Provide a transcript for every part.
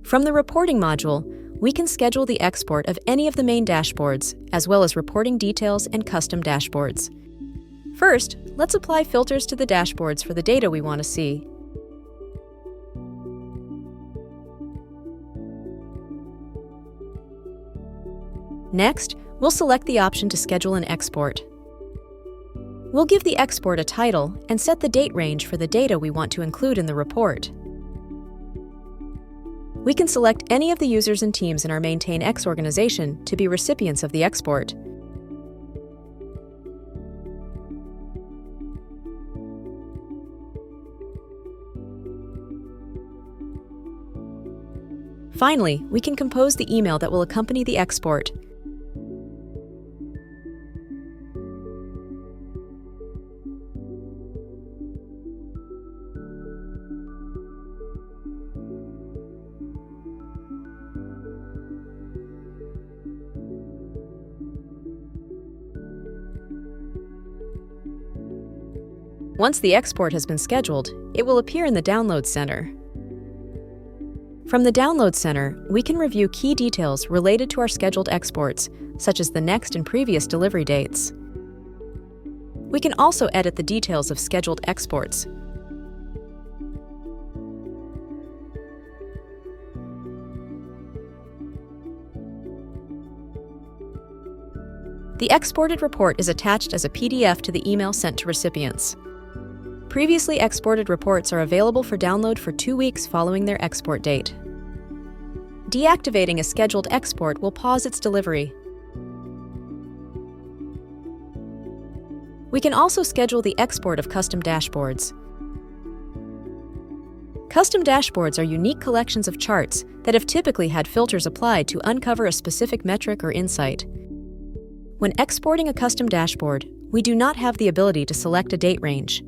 From the reporting module, we can schedule the export of any of the main dashboards, as well as reporting details and custom dashboards. First, let's apply filters to the dashboards for the data we want to see. Next, we'll select the option to schedule an export. We'll give the export a title and set the date range for the data we want to include in the report. We can select any of the users and teams in our MaintainX organization to be recipients of the export. Finally, we can compose the email that will accompany the export. Once the export has been scheduled, it will appear in the Download Center. From the Download Center, we can review key details related to our scheduled exports, such as the next and previous delivery dates. We can also edit the details of scheduled exports. The exported report is attached as a PDF to the email sent to recipients. Previously exported reports are available for download for 2 weeks following their export date. Deactivating a scheduled export will pause its delivery. We can also schedule the export of custom dashboards. Custom dashboards are unique collections of charts that have typically had filters applied to uncover a specific metric or insight. When exporting a custom dashboard, we do not have the ability to select a date range.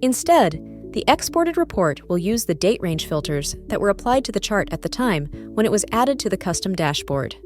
Instead, the exported report will use the date range filters that were applied to the chart at the time when it was added to the custom dashboard.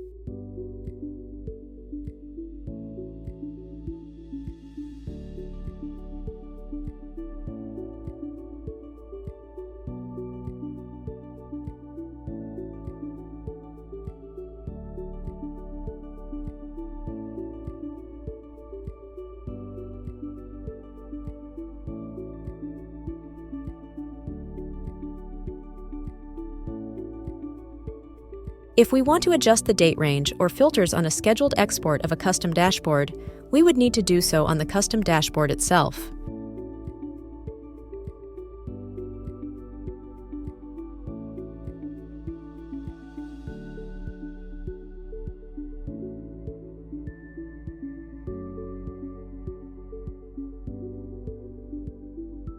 If we want to adjust the date range or filters on a scheduled export of a custom dashboard, we would need to do so on the custom dashboard itself.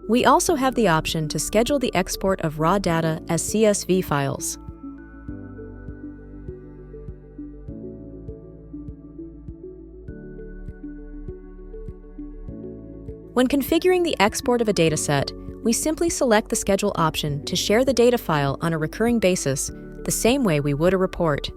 We also have the option to schedule the export of raw data as CSV files. When configuring the export of a dataset, we simply select the Schedule option to share the data file on a recurring basis, the same way we would a report.